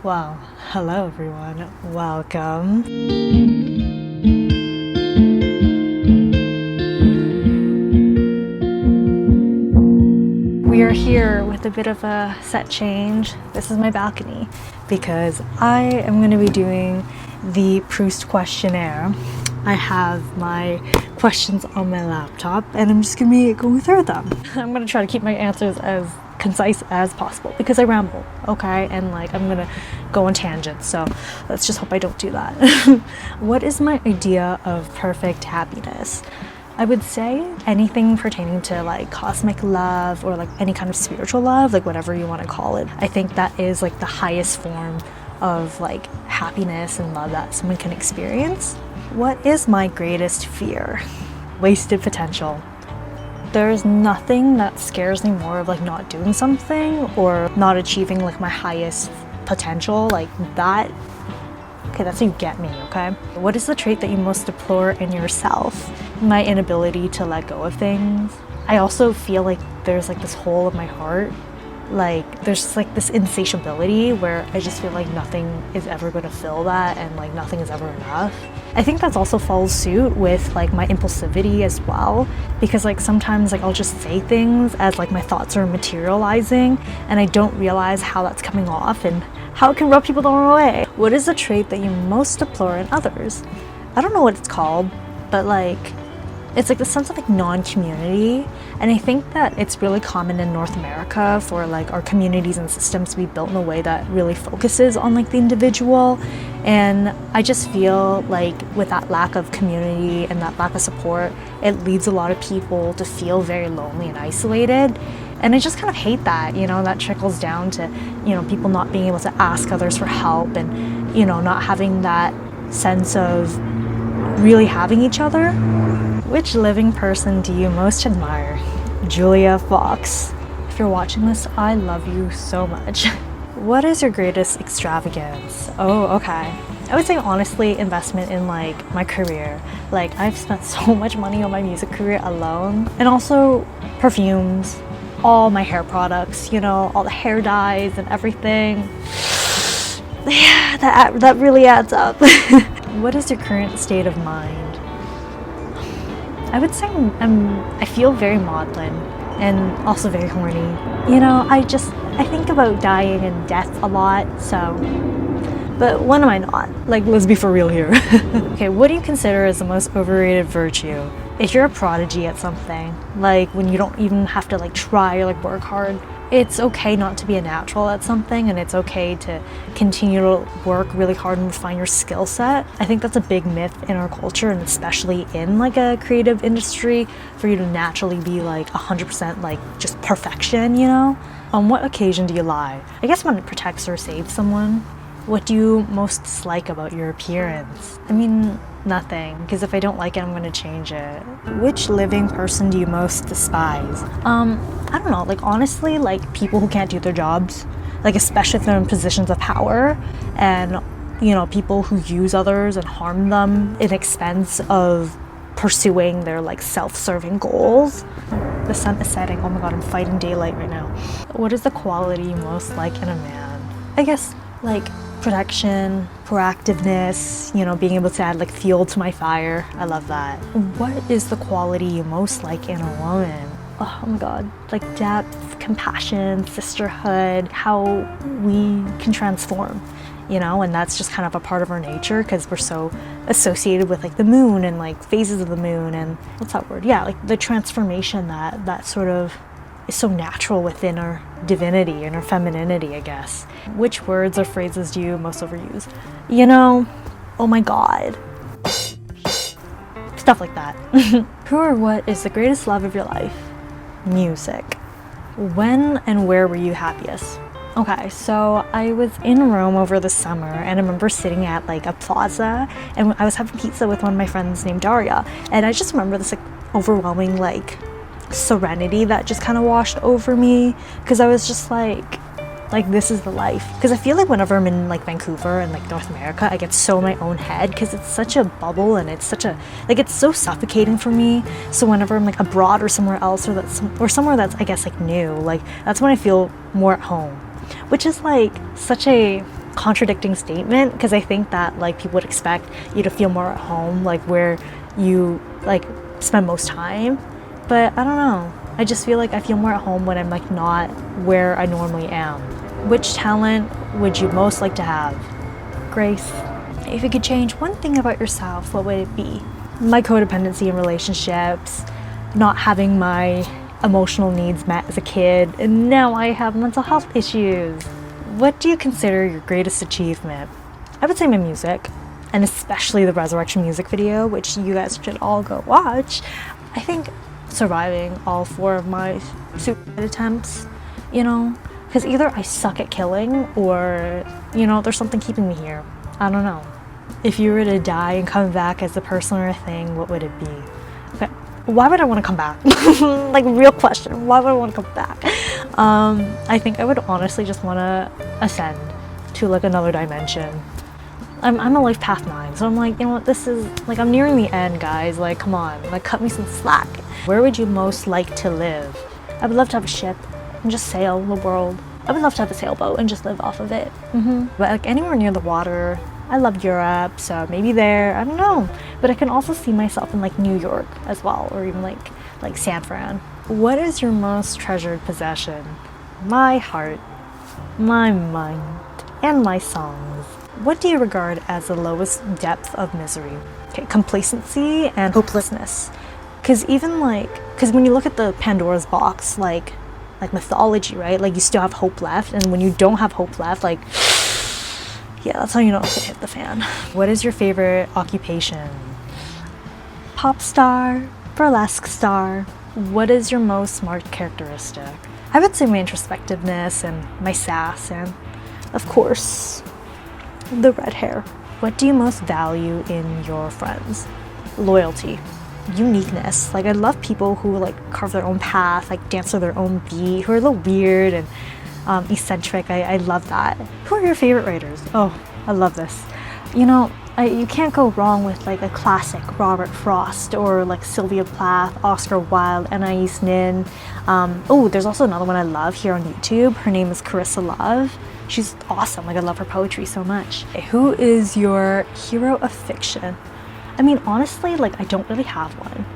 Well, hello everyone. Welcome. We are here with a bit of a set change. This is my balcony because I am going to be doing the Proust Questionnaire. I have my questions on my laptop and I'm just going to be going through them. I'm going to try to keep my answers as concise as possible because I ramble, okay? And I'm going to go on tangents, so let's just hope I don't do that. What is my idea of perfect happiness? I would say anything pertaining to cosmic love or any kind of spiritual love, whatever you want to call it. I think that is the highest form of happiness and love that someone can experience. What is my greatest fear? Wasted potential. There's nothing that scares me more of not doing something or not achieving my highest potential that. Okay, that's how you get me, okay? What is the trait that you most deplore in yourself? My inability to let go of things. I also feel like there's this hole in my heart. There's just this insatiability where I just feel like nothing is ever going to fill that and nothing is ever enough. I think that's also follows suit with my impulsivity as well, because sometimes I'll just say things as my thoughts are materializing and I don't realize how that's coming off and how it can rub people the wrong way. What is the trait that you most deplore in others? I don't know what it's called, but it's the sense of non-community, and I think that it's really common in North America for our communities and systems to be built in a way that really focuses on the individual, and I just feel with that lack of community and that lack of support, it leads a lot of people to feel very lonely and isolated, and I just kind of hate that, that trickles down to, people not being able to ask others for help and, not having that sense of really having each other. Which living person do you most admire? Julia Fox. If you're watching this, I love you so much. What is your greatest extravagance? Oh, okay. I would say honestly investment in my career. I've spent so much money on my music career alone, and also perfumes, all my hair products, all the hair dyes and everything. Yeah, that really adds up. What is your current state of mind? I would say I feel very maudlin and also very horny. I think about dying and death a lot, so, but when am I not? Let's be for real here. Okay, what do you consider as the most overrated virtue? If you're a prodigy at something, when you don't even have to try or work hard, it's okay not to be a natural at something, and it's okay to continue to work really hard and refine your skill set. I think that's a big myth in our culture, and especially in a creative industry, for you to naturally be 100% just perfection, On what occasion do you lie? I guess when it protects or saves someone. What do you most dislike about your appearance? I mean, nothing, because if I don't like it, I'm going to change it. Which living person do you most despise? I don't know, honestly, people who can't do their jobs, especially if they're in positions of power, and, people who use others and harm them in expense of pursuing their, self-serving goals. The sun is setting. Oh my god, I'm fighting daylight right now. What is the quality you most like in a man? I guess, protection, proactiveness, being able to add fuel to my fire. I love that. What is the quality you most like in a woman? Oh my god, depth, compassion, sisterhood, how we can transform, and that's just kind of a part of our nature because we're so associated with the moon and phases of the moon and what's that word? Yeah, the transformation that sort of is so natural within our divinity and our femininity, I guess. Which words or phrases do you most overuse? Oh my god. Stuff like that. Who or what is the greatest love of your life? Music. When and where were you happiest? Okay, so I was in Rome over the summer and I remember sitting at a plaza and I was having pizza with one of my friends named Daria, and I just remember this overwhelming serenity that just kind of washed over me because I was just this is the life. Because I feel whenever I'm in Vancouver and North America, I get so in my own head because it's such a bubble and it's such a it's so suffocating for me. So whenever I'm abroad or somewhere else or somewhere that's I guess new, that's when I feel more at home, which is such a contradicting statement, because I think that like people would expect you to feel more at home, like where you like spend most time. But I don't know. I just feel like I feel more at home when I'm like not where I normally am. Which talent would you most like to have? Grace. If you could change one thing about yourself, what would it be? My codependency in relationships, not having my emotional needs met as a kid, and now I have mental health issues. What do you consider your greatest achievement? I would say my music, and especially the Resurrection music video, which you guys should all go watch. I think surviving all 4 of my suicide attempts, you know, because either I suck at killing or, you know, there's something keeping me here. I don't know. If you were to die and come back as a person or a thing, what would it be? Okay. Why would I want to come back? Like, real question. Why would I want to come back? I think I would honestly just want to ascend to like another dimension. I'm a life path 9, so I'm like, you know what, this is like, I'm nearing the end, guys. Like, come on, like, cut me some slack. Where would you most like to live? I would love to have a ship and just sail the world. I would love to have a sailboat and just live off of it. But like anywhere near the water. I love Europe, so maybe there, I don't know. But I can also see myself in like New York as well, or even like San Fran. What is your most treasured possession? My heart, my mind, and my songs. What do you regard as the lowest depth of misery? Okay, complacency and hopelessness. Because when you look at the Pandora's box, like mythology, right? Like, you still have hope left, and when you don't have hope left, like, yeah, that's how you know it's gonna hit the fan. What is your favorite occupation? Pop star, burlesque star. What is your most smart characteristic? I would say my introspectiveness and my sass, and of course, the red hair. What do you most value in your friends? Loyalty, uniqueness. Like, I love people who like carve their own path, like dance to their own beat, who are a little weird and eccentric. I love that. Who are your favorite writers? Oh, I love this. You know, you can't go wrong with like a classic Robert Frost or like Sylvia Plath, Oscar Wilde, Anais Nin. Oh, there's also another one I love here on YouTube. Her name is Carissa Love. She's awesome. Like, I love her poetry so much. Who is your hero of fiction? I mean, honestly, like, I don't really have one.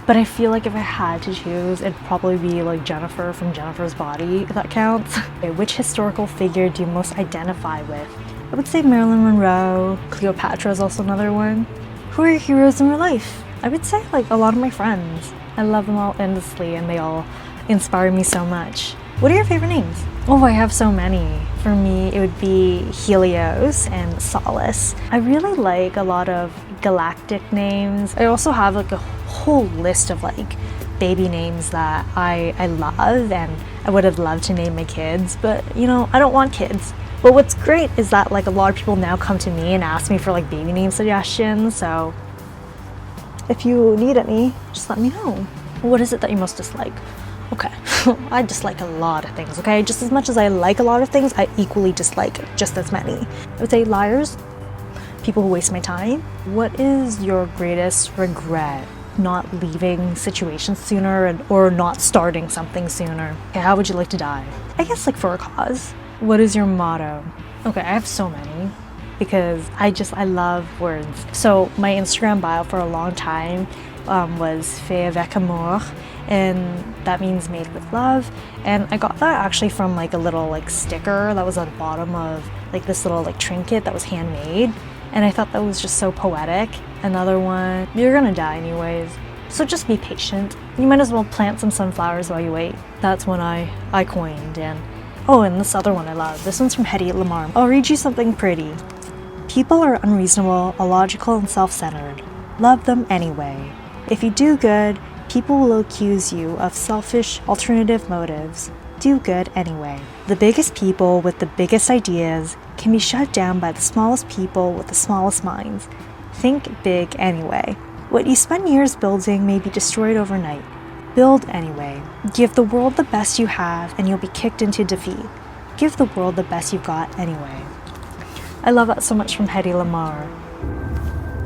But I feel like if I had to choose, it'd probably be like Jennifer from Jennifer's Body, if that counts. Okay, which historical figure do you most identify with? I would say Marilyn Monroe. Cleopatra is also another one. Who are your heroes in your life? I would say like a lot of my friends. I love them all endlessly, and they all inspire me so much. What are your favorite names? Oh, I have so many. For me, it would be Helios and Solace. I really like a lot of galactic names. I also have like a whole list of like baby names that I love, and I would have loved to name my kids, but you know, I don't want kids. But what's great is that like a lot of people now come to me and ask me for like baby name suggestions, so if you need any, just let me know. What is it that you most dislike? Okay, I dislike a lot of things, okay? Just as much as I like a lot of things, I equally dislike just as many. I would say liars, people who waste my time. What is your greatest regret? Not leaving situations sooner or not starting something sooner. Okay, how would you like to die? I guess like for a cause. What is your motto? Okay, I have so many because I love words. So my Instagram bio for a long time was fait avec amour, and that means made with love. And I got that actually from like a little like sticker that was on the bottom of like this little like trinket that was handmade, and I thought that was just so poetic. Another one, you're gonna die anyways, so just be patient. You might as well plant some sunflowers while you wait. That's one I coined. And oh, and this other one I love. This one's from Hedy Lamarr. I'll read you something pretty. People are unreasonable, illogical, and self-centered. Love them anyway. If you do good, people will accuse you of selfish, alternative motives. Do good anyway. The biggest people with the biggest ideas can be shut down by the smallest people with the smallest minds. Think big anyway. What you spend years building may be destroyed overnight. Build anyway. Give the world the best you have, and you'll be kicked into defeat. Give the world the best you've got anyway. I love that so much from Hedy Lamarr.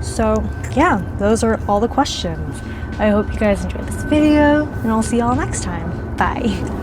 So yeah, those are all the questions. I hope you guys enjoyed this video, and I'll see y'all next time. Bye.